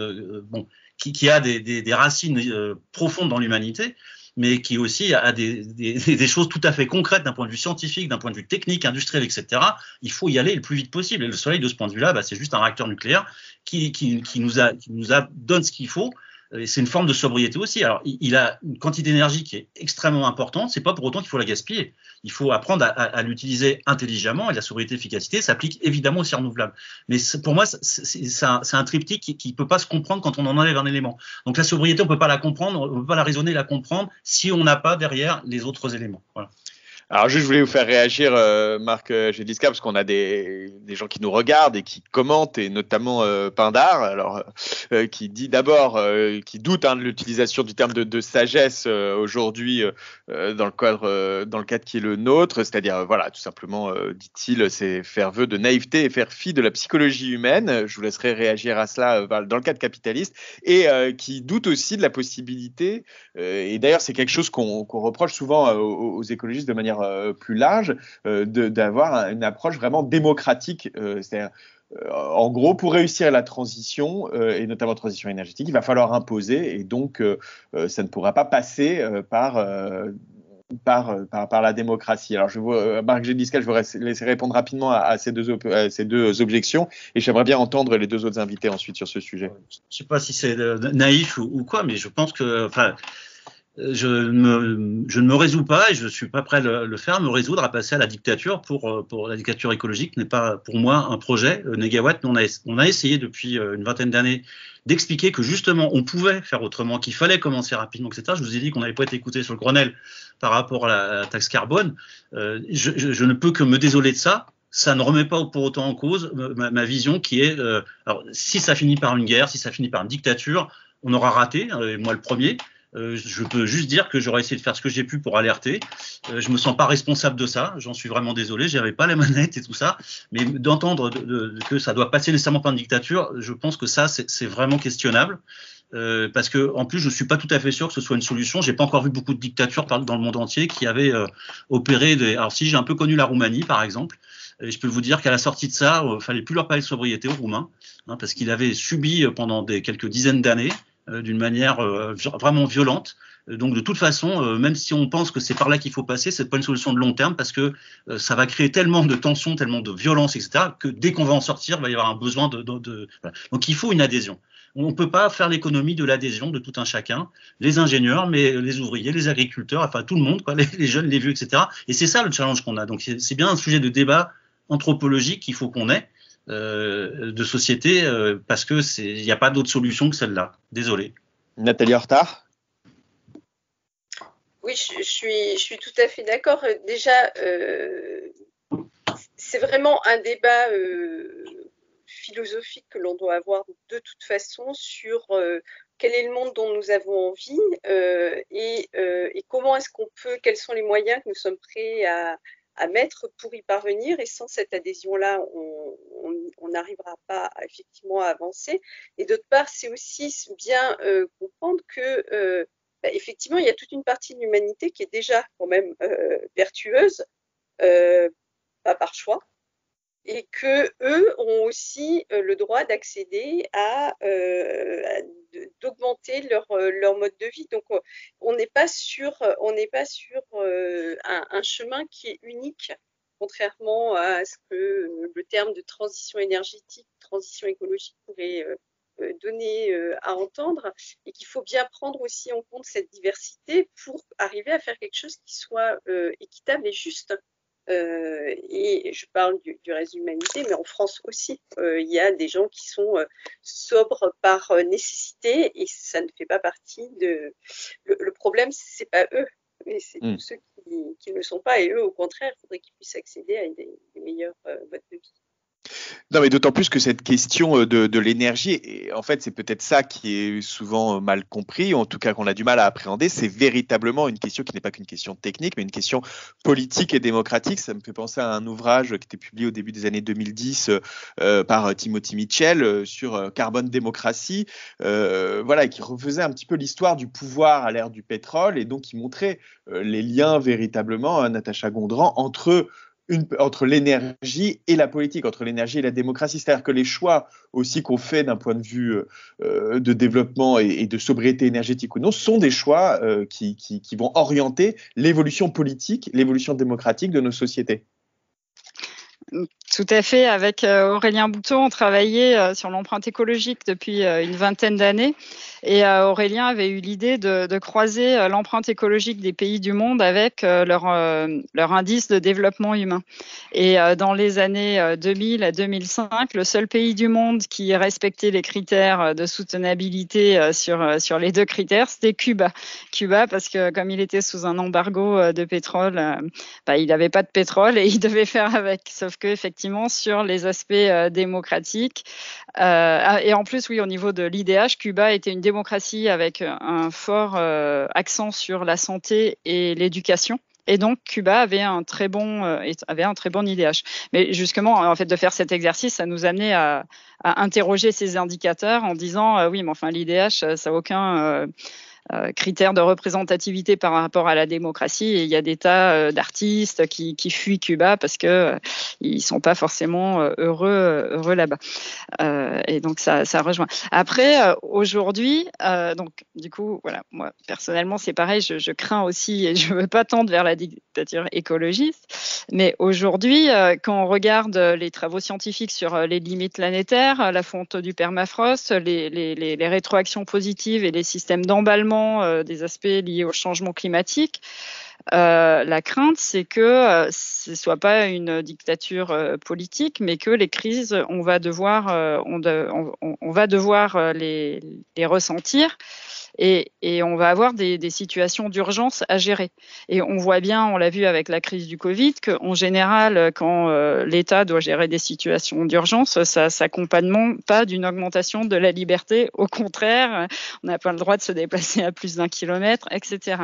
qui a des racines profondes dans l'humanité, mais qui aussi a des choses tout à fait concrètes d'un point de vue scientifique, d'un point de vue technique, industriel, etc. Il faut y aller le plus vite possible. Et le Soleil, de ce point de vue-là, c'est juste un réacteur nucléaire qui nous donne ce qu'il faut. Et c'est une forme de sobriété aussi. Alors, il a une quantité d'énergie qui est extrêmement importante. C'est pas pour autant qu'il faut la gaspiller. Il faut apprendre à l'utiliser intelligemment. Et la sobriété et l'efficacité s'applique évidemment aussi renouvelables. Mais pour moi, c'est un triptyque qui peut pas se comprendre quand on en enlève un élément. Donc la sobriété, on peut pas la comprendre, on peut pas la raisonner, la comprendre si on n'a pas derrière les autres éléments. Voilà. Alors juste, je voulais vous faire réagir, Marc Jedliska, parce qu'on a des gens qui nous regardent et qui commentent, et notamment Pindar, alors qui dit d'abord, qui doute de l'utilisation du terme de sagesse aujourd'hui dans le cadre qui est le nôtre, c'est-à-dire voilà, tout simplement, dit-il, c'est faire vœu de naïveté et faire fi de la psychologie humaine. Je vous laisserai réagir à cela dans le cadre capitaliste, et qui doute aussi de la possibilité, et d'ailleurs c'est quelque chose qu'on reproche souvent aux écologistes de manière plus large, d'avoir une approche vraiment démocratique, c'est-à-dire en gros, pour réussir la transition, et notamment la transition énergétique, il va falloir imposer, et donc ça ne pourra pas passer par la démocratie. Alors, Marc Jedliska, je vous laisser répondre rapidement à ces deux objections, et j'aimerais bien entendre les deux autres invités ensuite sur ce sujet. Je ne sais pas si c'est naïf ou quoi, mais je pense que, je ne me résous pas, et je ne suis pas prêt à le faire, me résoudre à passer à la dictature pour la dictature écologique n'est pas pour moi un projet. Negawatt, on a essayé depuis une vingtaine d'années d'expliquer que justement on pouvait faire autrement, qu'il fallait commencer rapidement, etc. Je vous ai dit qu'on n'avait pas été écouté sur le Grenelle par rapport à la taxe carbone. Je ne peux que me désoler de ça. Ça ne remet pas pour autant en cause ma vision qui est, alors si ça finit par une guerre, si ça finit par une dictature, on aura raté, moi le premier. Je peux juste dire que j'aurais essayé de faire ce que j'ai pu pour alerter. Je me sens pas responsable de ça. J'en suis vraiment désolé. J'avais pas la manette et tout ça. Mais d'entendre que ça doit passer nécessairement par une dictature, je pense que ça, c'est vraiment questionnable. Parce que en plus, je suis pas tout à fait sûr que ce soit une solution. J'ai pas encore vu beaucoup de dictatures dans le monde entier qui avaient opéré Alors si j'ai un peu connu la Roumanie, par exemple, et je peux vous dire qu'à la sortie de ça, fallait plus leur parler de sobriété aux Roumains, parce qu'ils avaient subi pendant quelques dizaines d'années d'une manière vraiment violente. Donc de toute façon, même si on pense que c'est par là qu'il faut passer, c'est pas une solution de long terme, parce que ça va créer tellement de tensions, tellement de violence, etc., que dès qu'on va en sortir, il va y avoir un besoin voilà. Donc il faut une adhésion. On ne peut pas faire l'économie de l'adhésion de tout un chacun, les ingénieurs, mais les ouvriers, les agriculteurs, enfin tout le monde, quoi, les jeunes, les vieux, etc. Et c'est ça le challenge qu'on a. Donc c'est bien un sujet de débat anthropologique qu'il faut qu'on ait, de société, parce que il n'y a pas d'autre solution que celle-là. Désolé. Nathalie Hortard. Oui, je suis tout à fait d'accord. Déjà, c'est vraiment un débat philosophique que l'on doit avoir de toute façon sur quel est le monde dont nous avons envie, et comment est-ce qu'on peut, quels sont les moyens que nous sommes prêts à mettre pour y parvenir. Et sans cette adhésion-là, on n'arrivera pas effectivement à avancer. Et d'autre part, c'est aussi bien comprendre que effectivement, il y a toute une partie de l'humanité qui est déjà quand même vertueuse, pas par choix, et que eux ont aussi le droit d'accéder d'augmenter leur mode de vie. Donc on n'est pas sur un chemin qui est unique, contrairement à ce que le terme de transition énergétique, transition écologique pourrait donner à entendre, et qu'il faut bien prendre aussi en compte cette diversité pour arriver à faire quelque chose qui soit équitable et juste. Et je parle du reste de l'humanité, mais en France aussi, il y a des gens qui sont sobres par nécessité, et ça ne fait pas partie de... Le problème, c'est pas eux, mais c'est tous ceux qui ne le sont pas, et eux, au contraire, il faudrait qu'ils puissent accéder à des meilleurs modes de vie. Non, mais d'autant plus que cette question de l'énergie, et en fait, c'est peut-être ça qui est souvent mal compris, ou en tout cas qu'on a du mal à appréhender. C'est véritablement une question qui n'est pas qu'une question technique, mais une question politique et démocratique. Ça me fait penser à un ouvrage qui était publié au début des années 2010 par Timothy Mitchell sur Carbone Démocratie, voilà, qui refaisait un petit peu l'histoire du pouvoir à l'ère du pétrole, et donc qui montrait les liens véritablement, Natacha Gondran, entre entre l'énergie et la politique, entre l'énergie et la démocratie. C'est-à-dire que les choix aussi qu'on fait d'un point de vue de développement et de sobriété énergétique ou non sont des choix qui vont orienter l'évolution politique, l'évolution démocratique de nos sociétés. Tout à fait. Avec Aurélien Bouteau, on travaillait sur l'empreinte écologique depuis une vingtaine d'années. Et Aurélien avait eu l'idée de croiser l'empreinte écologique des pays du monde avec leur indice de développement humain. Et dans les années 2000 à 2005, le seul pays du monde qui respectait les critères de soutenabilité sur les deux critères, c'était Cuba. Cuba, parce que comme il était sous un embargo de pétrole, il n'avait pas de pétrole et il devait faire avec. Sauf que effectivement, sur les aspects démocratiques, et en plus, oui, au niveau de l'IDH, Cuba était une démocratie avec un fort accent sur la santé et l'éducation. Et donc, Cuba avait un très bon IDH. Mais justement, en fait, de faire cet exercice, ça nous amenait à interroger ces indicateurs en disant, oui, mais enfin, l'IDH, ça n'a aucun critères de représentativité par rapport à la démocratie, et il y a des tas d'artistes qui fuient Cuba parce que ils sont pas forcément heureux là-bas. Et donc ça rejoint. Après aujourd'hui, donc du coup voilà, moi personnellement c'est pareil, je crains aussi et je veux pas tendre vers la dictature écologiste, mais aujourd'hui quand on regarde les travaux scientifiques sur les limites planétaires, la fonte du permafrost, les rétroactions positives et les systèmes d'emballement des aspects liés au changement climatique, la crainte, c'est que ce ne soit pas une dictature politique, mais que les crises, on va devoir les ressentir. Et on va avoir des situations d'urgence à gérer. Et on voit bien, on l'a vu avec la crise du Covid, qu'en général, quand l'État doit gérer des situations d'urgence, ça s'accompagne pas d'une augmentation de la liberté. Au contraire, on n'a pas le droit de se déplacer à plus d'1 kilomètre, etc.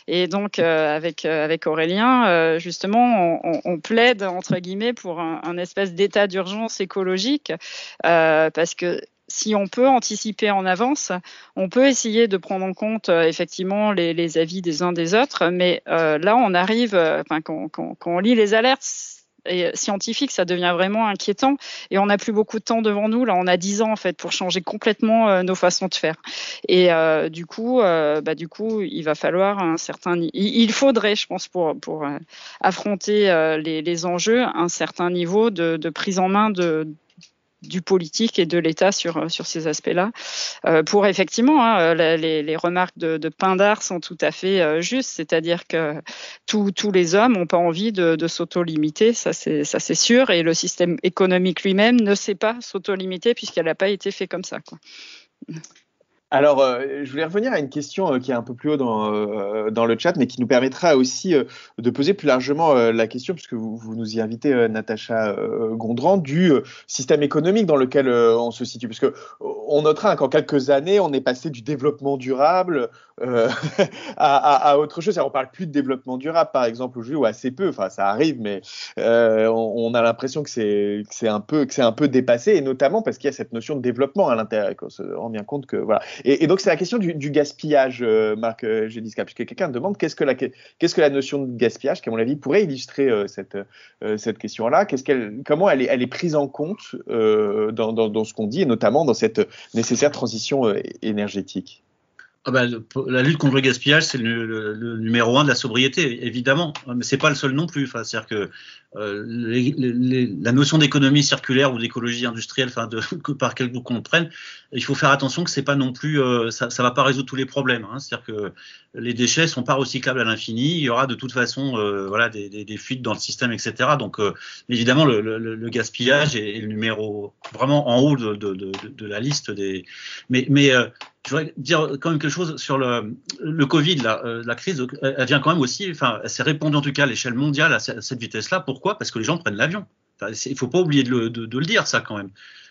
Et donc, avec Aurélien, justement, on plaide, entre guillemets, pour un espèce d'état d'urgence écologique, parce que si on peut anticiper en avance, on peut essayer de prendre en compte effectivement les avis des uns des autres, mais là on arrive, quand on lit les alertes scientifiques, ça devient vraiment inquiétant et on n'a plus beaucoup de temps devant nous. Là, on a 10 ans en fait pour changer complètement nos façons de faire. Et du coup, il va falloir il faudrait, je pense, pour affronter les enjeux, un certain niveau de prise en main du politique et de l'État sur ces aspects-là. Pour effectivement, les remarques de Pindar sont tout à fait justes, c'est-à-dire que tous les hommes n'ont pas envie de s'auto-limiter, ça c'est sûr, et le système économique lui-même ne sait pas s'auto-limiter puisqu'elle n'a pas été fait comme ça, quoi. Alors, je voulais revenir à une question qui est un peu plus haut dans le chat, mais qui nous permettra aussi de poser plus largement la question, puisque vous nous y invitez, Natacha Gondran, du système économique dans lequel on se situe. Parce que on notera qu'en quelques années, on est passé du développement durable à autre chose. On parle plus de développement durable, par exemple, aujourd'hui, ou assez peu. Enfin, ça arrive, mais on a l'impression que c'est un peu dépassé, et notamment parce qu'il y a cette notion de développement à l'intérieur, qu'on se rend bien compte que voilà. Et donc, c'est la question du gaspillage, Marc Géliska, puisque quelqu'un demande qu'est-ce que la notion de gaspillage, qui, à mon avis, pourrait illustrer cette question-là. Comment elle est prise en compte dans ce qu'on dit, et notamment dans cette nécessaire transition énergétique? La lutte contre le gaspillage, c'est le numéro 1 de la sobriété, évidemment, mais c'est pas le seul non plus. Enfin, c'est-à-dire que la notion d'économie circulaire ou d'écologie industrielle, par quel bout qu'on prenne, il faut faire attention que c'est pas non plus, ça va pas résoudre tous les problèmes. C'est-à-dire que les déchets sont pas recyclables à l'infini. Il y aura de toute façon, des fuites dans le système, etc. Donc, évidemment, le gaspillage est le numéro vraiment en haut de la liste des. Mais je voudrais dire quand même quelque chose sur le Covid, la crise, elle vient quand même aussi, elle s'est répandue en tout cas à l'échelle mondiale à cette vitesse-là. Pourquoi ? Parce que les gens prennent l'avion. Il faut pas oublier de le dire, ça, quand même.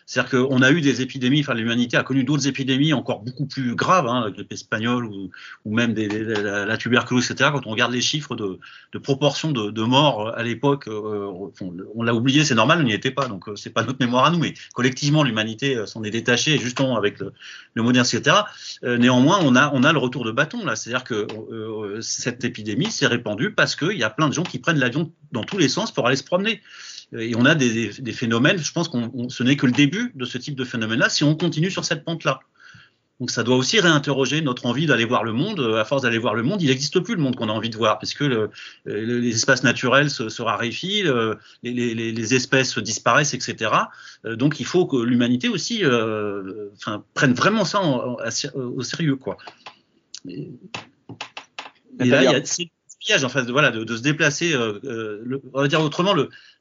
C'est-à-dire qu'on a eu des épidémies, enfin l'humanité a connu d'autres épidémies encore beaucoup plus graves, hein, la grippe espagnole ou même la tuberculose, etc. Quand on regarde les chiffres de proportion de morts à l'époque, on l'a oublié, c'est normal, on n'y était pas, donc c'est pas notre mémoire à nous, mais collectivement l'humanité s'en est détachée, justement avec le moderne, etc. Néanmoins, on a le retour de bâton là, c'est-à-dire que cette épidémie s'est répandue parce qu'il y a plein de gens qui prennent l'avion dans tous les sens pour aller se promener. Et on a des phénomènes, je pense que ce n'est que le début de ce type de phénomène-là si on continue sur cette pente-là. Donc ça doit aussi réinterroger notre envie d'aller voir le monde. À force d'aller voir le monde, il n'existe plus le monde qu'on a envie de voir, puisque les espaces naturels se raréfient, les espèces disparaissent, etc. Donc il faut que l'humanité aussi prenne vraiment ça au sérieux, quoi. Et là, il y a piège en fait de se déplacer, on va dire autrement,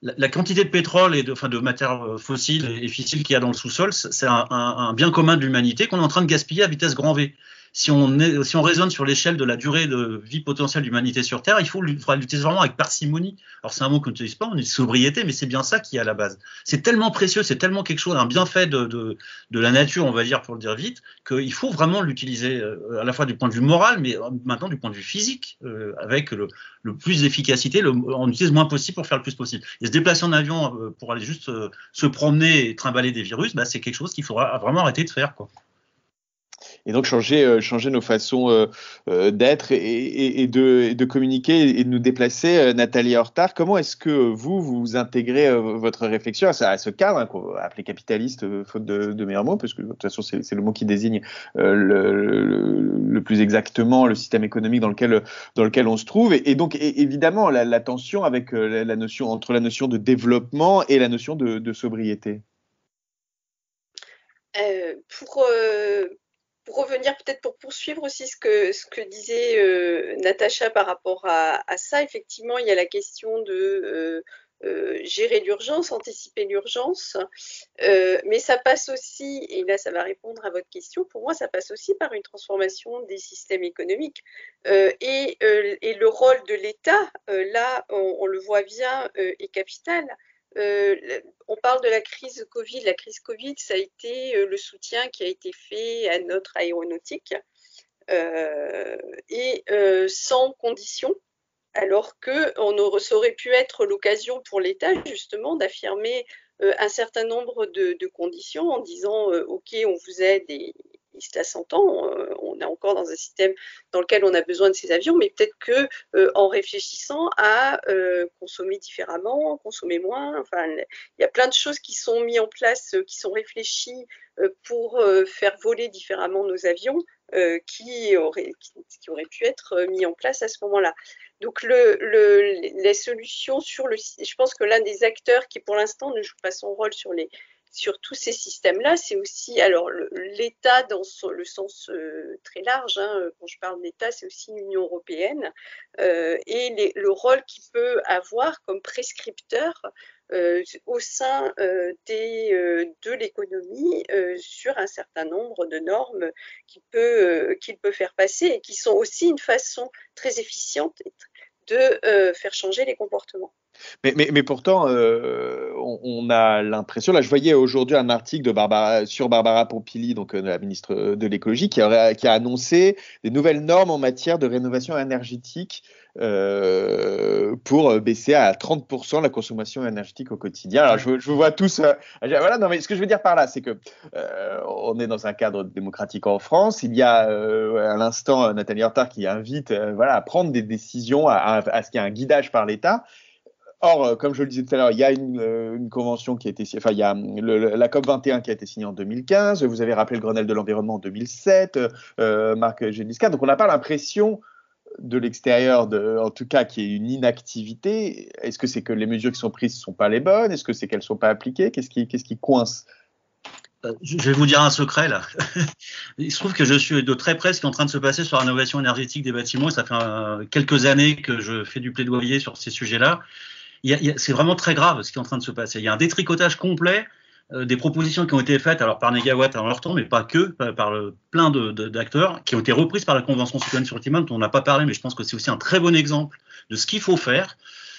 la quantité de pétrole et de matières fossiles et fissiles qu'il y a dans le sous-sol, c'est un bien commun de l'humanité qu'on est en train de gaspiller à vitesse grand V. Si on raisonne sur l'échelle de la durée de vie potentielle de l'humanité sur Terre, il faudra l'utiliser vraiment avec parcimonie. Alors c'est un mot qu'on n'utilise pas, on dit sobriété, mais c'est bien ça qui est à la base. C'est tellement précieux, c'est tellement quelque chose, un bienfait de la nature, on va dire pour le dire vite, qu'il faut vraiment l'utiliser à la fois du point de vue moral, mais maintenant du point de vue physique, avec le plus d'efficacité, on utilise le moins possible pour faire le plus possible. Et se déplacer en avion pour aller juste se promener et trimballer des virus, c'est quelque chose qu'il faudra vraiment arrêter de faire, quoi. Et donc changer nos façons d'être et de communiquer et de nous déplacer. Nathalie Hortard, comment est-ce que vous intégrez votre réflexion à ce cadre, hein, qu'on va appeler capitaliste, faute de meilleurs mots, parce que de toute façon c'est le mot qui désigne le plus exactement le système économique dans lequel on se trouve, et donc évidemment la tension avec entre la notion de développement et la notion de sobriété. Pour revenir, peut-être pour poursuivre aussi ce que disait Natacha par rapport à ça, effectivement, il y a la question de gérer l'urgence, anticiper l'urgence, mais ça passe aussi, et là ça va répondre à votre question, pour moi ça passe aussi par une transformation des systèmes économiques et le rôle de l'État, là on le voit bien, est capital. On parle de la crise Covid. La crise Covid, ça a été le soutien qui a été fait à notre aéronautique et sans condition, alors que ça aurait pu être l'occasion pour l'État justement d'affirmer un certain nombre de conditions en disant ok, on vous aide et cela s'entend, on est encore dans un système dans lequel on a besoin de ces avions, mais peut-être que en réfléchissant à consommer différemment, consommer moins, enfin il y a plein de choses qui sont mises en place, qui sont réfléchies pour faire voler différemment nos avions, qui auraient pu être mis en place à ce moment-là. Donc les solutions je pense que l'un des acteurs qui pour l'instant ne joue pas son rôle sur tous ces systèmes-là, c'est aussi, alors l'État dans le sens très large, hein, quand je parle d'État, c'est aussi l'Union européenne, et le rôle qu'il peut avoir comme prescripteur au sein de l'économie sur un certain nombre de normes qu'il peut faire passer et qui sont aussi une façon très efficiente de faire changer les comportements. Mais pourtant, on a l'impression, là je voyais aujourd'hui un article sur Barbara Pompili, donc la ministre de l'écologie, qui a annoncé des nouvelles normes en matière de rénovation énergétique pour baisser à 30% la consommation énergétique au quotidien. Alors je vous vois tous, voilà, non mais ce que je veux dire par là, c'est que on est dans un cadre démocratique en France. Il y a à l'instant Nathalie Hortard qui invite à prendre des décisions, à ce qu'il y ait un guidage par l'État. Or, comme je le disais tout à l'heure, il y a une convention qui a été, il y a la COP 21 qui a été signée en 2015. Vous avez rappelé le Grenelle de l'environnement en 2007, Marc Gélisca. Donc, on n'a pas l'impression de l'extérieur, en tout cas, qu'il y ait une inactivité. Est-ce que c'est que les mesures qui sont prises ne sont pas les bonnes? Est-ce que c'est qu'elles ne sont pas appliquées? Qu'est-ce qui coince? Je vais vous dire un secret là. Il se trouve que je suis de très près ce qui est en train de se passer sur la rénovation énergétique des bâtiments. Ça fait quelques années que je fais du plaidoyer sur ces sujets-là. C'est vraiment très grave ce qui est en train de se passer. Il y a un détricotage complet des propositions qui ont été faites alors par Négawatt en leur temps, mais pas que, par plein d'acteurs, qui ont été reprises par la Convention citoyenne sur le climat, dont on n'a pas parlé, mais je pense que c'est aussi un très bon exemple de ce qu'il faut faire.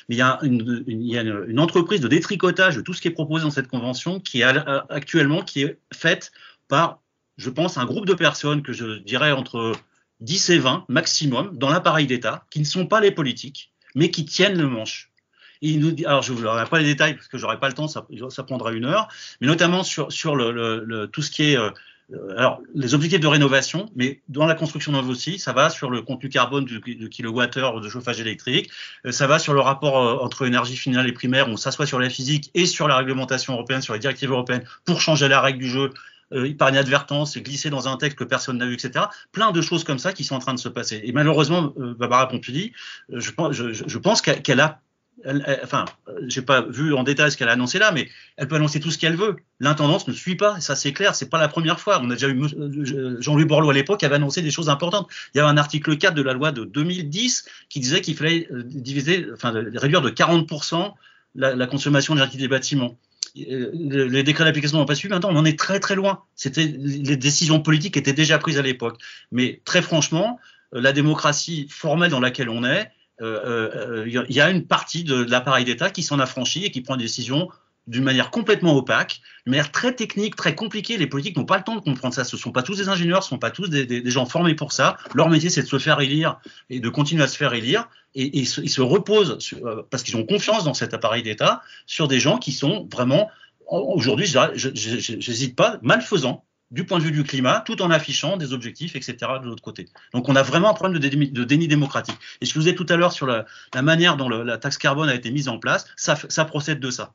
mais il y a une entreprise de détricotage de tout ce qui est proposé dans cette convention qui est faite par, je pense, un groupe de personnes que je dirais entre 10 et 20 maximum dans l'appareil d'État, qui ne sont pas les politiques, mais qui tiennent le manche. Et il nous dit, alors je ne vous donnerai pas les détails parce que j'aurai pas le temps, ça prendra 1 heure, mais notamment sur tout ce qui est alors les objectifs de rénovation, mais dans la construction neuve aussi, ça va sur le contenu carbone du kilowattheure de chauffage électrique, ça va sur le rapport entre énergie finale et primaire, on s'assoit sur la physique et sur la réglementation européenne, sur les directives européennes pour changer la règle du jeu. Par inadvertance, glisser dans un texte que personne n'a vu, etc. Plein de choses comme ça qui sont en train de se passer. Et malheureusement, Barbara Pompili, je pense qu'elle a, enfin, j'ai pas vu en détail ce qu'elle a annoncé là, mais elle peut annoncer tout ce qu'elle veut. L'intendance ne suit pas, et ça c'est clair, c'est pas la première fois. On a déjà eu Jean-Louis Borloo à l'époque qui avait annoncé des choses importantes. Il y avait un article 4 de la loi de 2010 qui disait qu'il fallait réduire de 40% la consommation énergétique des bâtiments. Les décrets d'application n'ont pas suivi. Maintenant, on en est très très loin. Les décisions politiques étaient déjà prises à l'époque. Mais très franchement, la démocratie formelle dans laquelle on est, il y a une partie de l'appareil d'État qui s'en affranchit et qui prend des décisions d'une manière complètement opaque, d'une manière très technique, très compliquée. Les politiques n'ont pas le temps de comprendre ça. Ce ne sont pas tous des ingénieurs, ce ne sont pas tous des gens formés pour ça. Leur métier, c'est de se faire élire et de continuer à se faire élire. Et ils se reposent, parce qu'ils ont confiance dans cet appareil d'État, sur des gens qui sont vraiment, aujourd'hui, j'hésite pas, malfaisants du point de vue du climat, tout en affichant des objectifs, etc. de l'autre côté. Donc on a vraiment un problème de déni démocratique. Et ce que je vous ai tout à l'heure sur la manière dont la taxe carbone a été mise en place, ça procède de ça.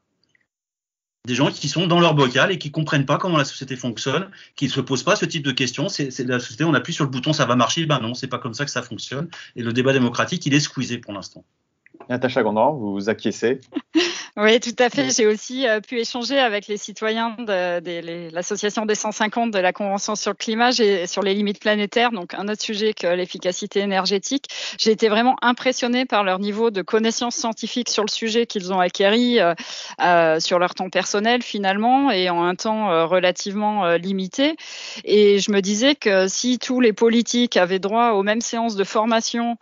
Des gens qui sont dans leur bocal et qui comprennent pas comment la société fonctionne, qui ne se posent pas ce type de questions. C'est la société, on appuie sur le bouton, ça va marcher. Ben non, c'est pas comme ça que ça fonctionne. Et le débat démocratique, il est squeezé pour l'instant. Natacha Gondran, vous acquiescez? Oui, tout à fait. J'ai aussi pu échanger avec les citoyens de l'association des 150 de la Convention sur le climat sur les limites planétaires, donc un autre sujet que l'efficacité énergétique. J'ai été vraiment impressionnée par leur niveau de connaissances scientifiques sur le sujet qu'ils ont acquéri sur leur temps personnel finalement et en un temps relativement limité. Et je me disais que si tous les politiques avaient droit aux mêmes séances de formation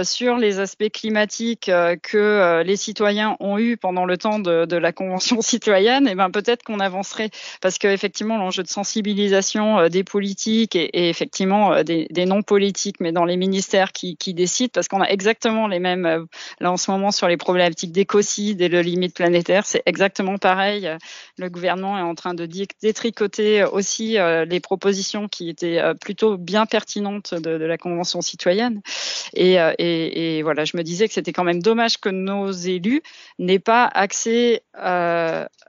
sur les aspects climatiques que les citoyens ont eu pendant le temps de la Convention citoyenne, et ben peut-être qu'on avancerait, parce qu'effectivement l'enjeu de sensibilisation des politiques et effectivement des non-politiques, mais dans les ministères qui décident, parce qu'on a exactement les mêmes là en ce moment sur les problématiques d'écocide et de limites planétaires, c'est exactement pareil. Le gouvernement est en train de détricoter aussi les propositions qui étaient plutôt bien pertinentes de la Convention citoyenne, et voilà, je me disais que c'était quand même dommage que nos élus n'aient pas accès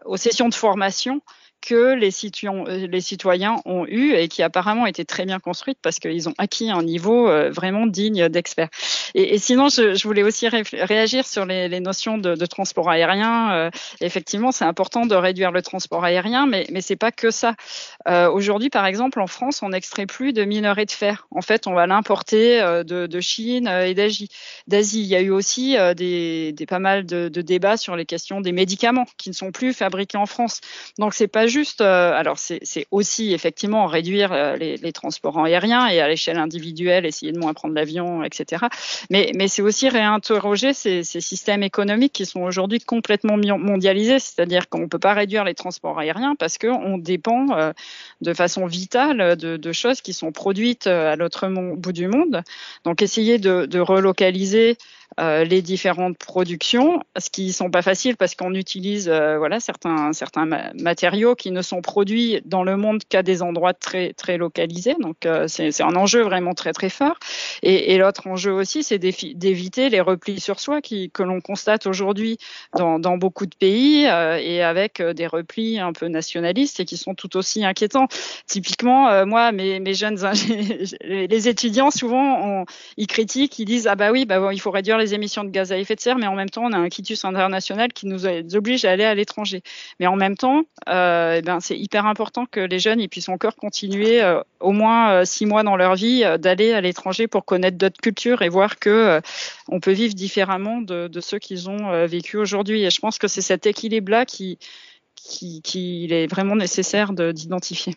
aux sessions de formation que les citoyens ont eu et qui apparemment étaient très bien construites parce qu'ils ont acquis un niveau vraiment digne d'experts. Et sinon, je voulais aussi réagir sur les notions de transport aérien. Effectivement, c'est important de réduire le transport aérien, mais c'est pas que ça. Aujourd'hui, par exemple, en France, on n'extrait plus de minerai de fer. En fait, on va l'importer de Chine et d'Asie. Il y a eu aussi pas mal de débats sur les questions des médicaments qui ne sont plus fabriqués en France. Donc, c'est pas juste, alors c'est aussi effectivement réduire les transports aériens et à l'échelle individuelle, essayer de moins prendre l'avion, etc. Mais c'est aussi réinterroger ces systèmes économiques qui sont aujourd'hui complètement mondialisés, c'est-à-dire qu'on ne peut pas réduire les transports aériens parce qu'on dépend de façon vitale de choses qui sont produites à l'autre bout du monde. Donc essayer de relocaliser les différentes productions, ce qui ne sont pas faciles parce qu'on utilise certains matériaux qui ne sont produits dans le monde qu'à des endroits très, très localisés. Donc, c'est un enjeu vraiment très, très fort. Et l'autre enjeu aussi, c'est d'éviter les replis sur soi que l'on constate aujourd'hui dans beaucoup de pays et avec des replis un peu nationalistes et qui sont tout aussi inquiétants. Typiquement, moi, mes jeunes les étudiants, souvent, ils critiquent, ils disent « Ah bah oui, il faut réduire les émissions de gaz à effet de serre, mais en même temps, on a un quitus international qui nous oblige à aller à l'étranger. » Mais en même temps, c'est hyper important que les jeunes ils puissent encore continuer au moins 6 mois dans leur vie d'aller à l'étranger pour connaître d'autres cultures et voir que on peut vivre différemment de ceux qu'ils ont vécu aujourd'hui. Et je pense que c'est cet équilibre-là qu'il est vraiment nécessaire d'identifier.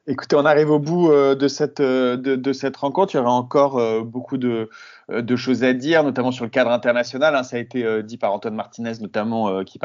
Écoutez, on arrive au bout de cette rencontre. Il y aura encore beaucoup de de choses à dire, notamment sur le cadre international. Hein, ça a été dit par Antoine Martinez, notamment, qui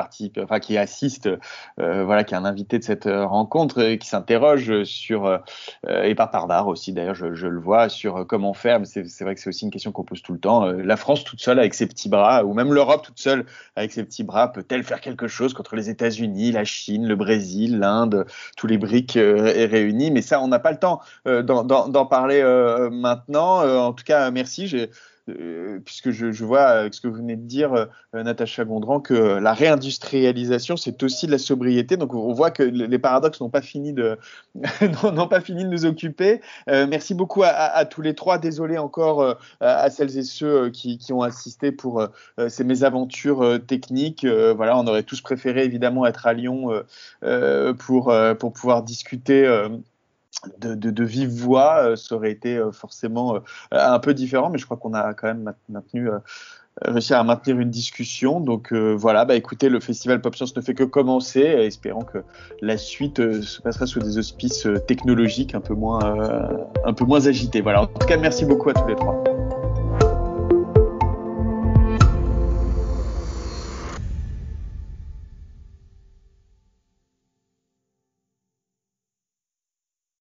assiste, qui est un invité de cette rencontre, qui s'interroge sur, et par Pardar aussi, d'ailleurs, je le vois, sur comment faire. Mais c'est vrai que c'est aussi une question qu'on pose tout le temps. La France toute seule avec ses petits bras, ou même l'Europe toute seule avec ses petits bras, peut-elle faire quelque chose contre les États-Unis, la Chine, le Brésil, l'Inde, tous les BRICS réunis? Mais ça, on n'a pas le temps d'en parler maintenant. En tout cas, merci. Puisque je vois avec ce que vous venez de dire, Natacha Gondran, que la réindustrialisation, c'est aussi de la sobriété. Donc, on voit que les paradoxes n'ont pas fini de nous occuper. Merci beaucoup à tous les trois. Désolé encore à celles et ceux qui ont assisté pour ces mésaventures techniques. Voilà, on aurait tous préféré évidemment être à Lyon pour pouvoir discuter de vive voix. Ça aurait été forcément un peu différent, mais je crois qu'on a quand même réussi à maintenir une discussion. Donc voilà, écoutez, le festival Pop Science ne fait que commencer, espérant que la suite se passera sous des auspices technologiques un peu moins agités. Voilà, en tout cas, merci beaucoup à tous les trois.